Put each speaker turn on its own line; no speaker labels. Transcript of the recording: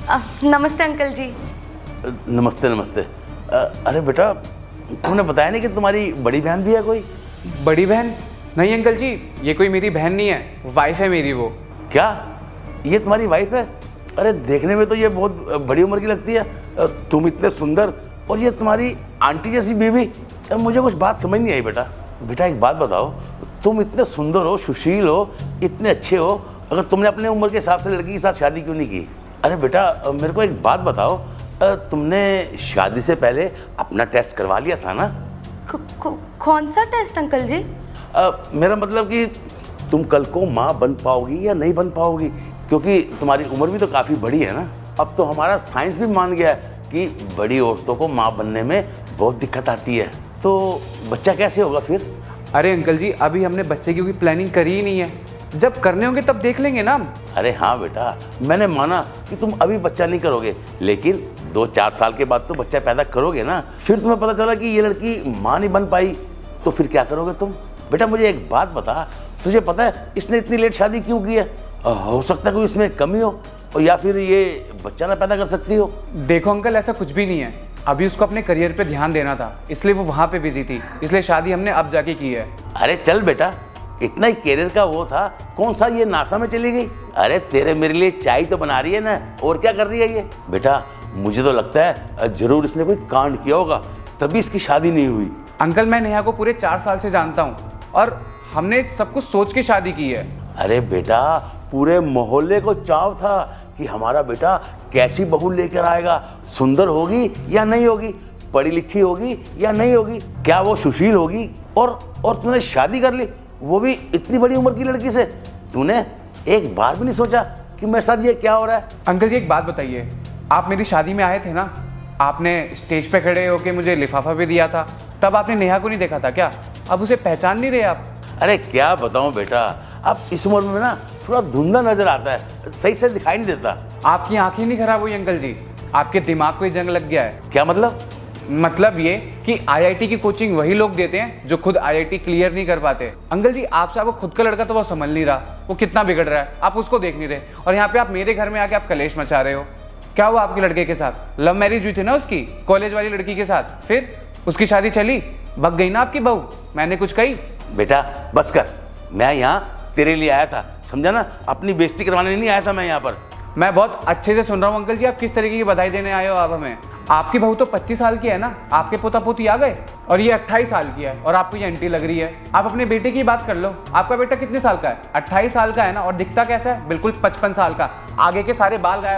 नमस्ते अंकल जी।
नमस्ते नमस्ते। अरे बेटा, तुमने बताया नहीं कि तुम्हारी बड़ी बहन भी है कोई?
बड़ी बहन? नहीं अंकल जी, ये कोई मेरी बहन नहीं है, वाइफ है मेरी वो।
क्या ये तुम्हारी वाइफ है? अरे देखने में तो ये बहुत बड़ी उम्र की लगती है। तुम इतने सुंदर और ये तुम्हारी आंटी जैसी बीवी। मुझे कुछ बात समझ नहीं आई बेटा। बेटा एक बात बताओ, तुम इतने सुंदर हो, सुशील हो, इतने अच्छे हो, अगर तुमने अपने उम्र के हिसाब से लड़की के साथ शादी क्यों नहीं की? अरे बेटा मेरे को एक बात बताओ, तुमने शादी से पहले अपना टेस्ट करवा लिया था ना?
कौन सा टेस्ट अंकल जी?
मेरा मतलब कि तुम कल को माँ बन पाओगी या नहीं बन पाओगी, क्योंकि तुम्हारी उम्र भी तो काफ़ी बड़ी है ना। अब तो हमारा साइंस भी मान गया है कि बड़ी औरतों को माँ बनने में बहुत दिक्कत आती है, तो बच्चा कैसे होगा फिर?
अरे अंकल जी, अभी हमने बच्चे की कोई प्लानिंग करी ही नहीं है, जब करने होंगे तब देख लेंगे ना।
अरे हाँ बेटा, मैंने माना कि तुम अभी बच्चा नहीं करोगे, लेकिन 2-4 साल के बाद तो बच्चा पैदा करोगे ना। फिर तुम्हें पता चला कि ये लड़की माँ नहीं बन पाई, तो फिर क्या करोगे तुम? बेटा मुझे एक बात बता, तुझे पता है इसने इतनी लेट शादी क्यों की है? हो सकता है कोई इसमें कमी हो, और या फिर ये बच्चा ना पैदा कर सकती हो।
देखो अंकल, ऐसा कुछ भी नहीं है, अभी उसको अपने करियर पे ध्यान देना था, इसलिए वो वहाँ पे बिजी थी, इसलिए शादी हमने अब जाके की है।
अरे चल बेटा, इतना ही कैरियर का वो था, कौन सा ये नासा में चली गई? अरे तेरे मेरे लिए चाय तो बना रही है ना, और क्या कर रही है ये? बेटा मुझे तो लगता है जरूर इसने कोई कांड किया होगा, तभी इसकी शादी नहीं हुई।
अंकल मैं नेहा को पूरे 4 साल से जानता हूँ, और हमने सब कुछ सोच के शादी की है।
अरे बेटा, पूरे मोहल्ले को चाव था कि हमारा बेटा कैसी बहू लेकर आएगा, सुंदर होगी या नहीं होगी, पढ़ी लिखी होगी या नहीं होगी, क्या वो सुशील होगी, और तूने शादी कर ली, वो भी इतनी बड़ी उम्र की लड़की से। तूने एक बार भी नहीं सोचा कि मेरे साथ ये क्या हो रहा है?
अंकल जी एक बात बताइए, आप मेरी शादी में आए थे ना, आपने स्टेज पे खड़े होके मुझे लिफाफा भी दिया था, तब आपने नेहा को नहीं देखा था क्या? अब उसे पहचान नहीं रहे आप?
अरे क्या बताऊं बेटा, अब इस उम्र में ना थोड़ा धुंधला नजर आता है, सही से दिखाई नहीं देता।
आपकी आंखें नहीं खराब हुई अंकल जी, आपके दिमाग को ही जंग लग गया है।
क्या मतलब?
मतलब ये कि आईआईटी की कोचिंग वही लोग देते हैं जो खुद आईआईटी क्लियर नहीं कर पाते। अंकल जी आपसे आपको खुद का लड़का तो वो समझ नहीं रहा, वो कितना बिगड़ रहा है, आप उसको देख नहीं रहे, और यहाँ पे आप मेरे घर में आके आप कलेश मचा रहे हो। क्या हुआ आपके लड़के के साथ? लव मैरिज हुई थी ना उसकी, कॉलेज वाली लड़की के साथ, फिर उसकी शादी चली, भग गई ना आपकी बहू, मैंने कुछ कही?
बेटा बस कर, मैं यहाँ तेरे लिए आया था, समझा ना, अपनी बेइज्जती करवाने नहीं आया था मैं यहाँ पर।
मैं बहुत अच्छे से सुन रहा हूँ अंकल जी, आप किस तरीके की बधाई देने आए हो आप हमें। आपकी बहू तो 25 साल की है ना, आपके पोता पोती आ गए, और ये 28 साल की है, और आपको ये आंटी लग रही है। आप अपने बेटे की बात कर लो, आपका बेटा कितने साल का है? 28 साल का है ना, और दिखता कैसा है? बिल्कुल 55 साल का, आगे के सारे बाल गायब।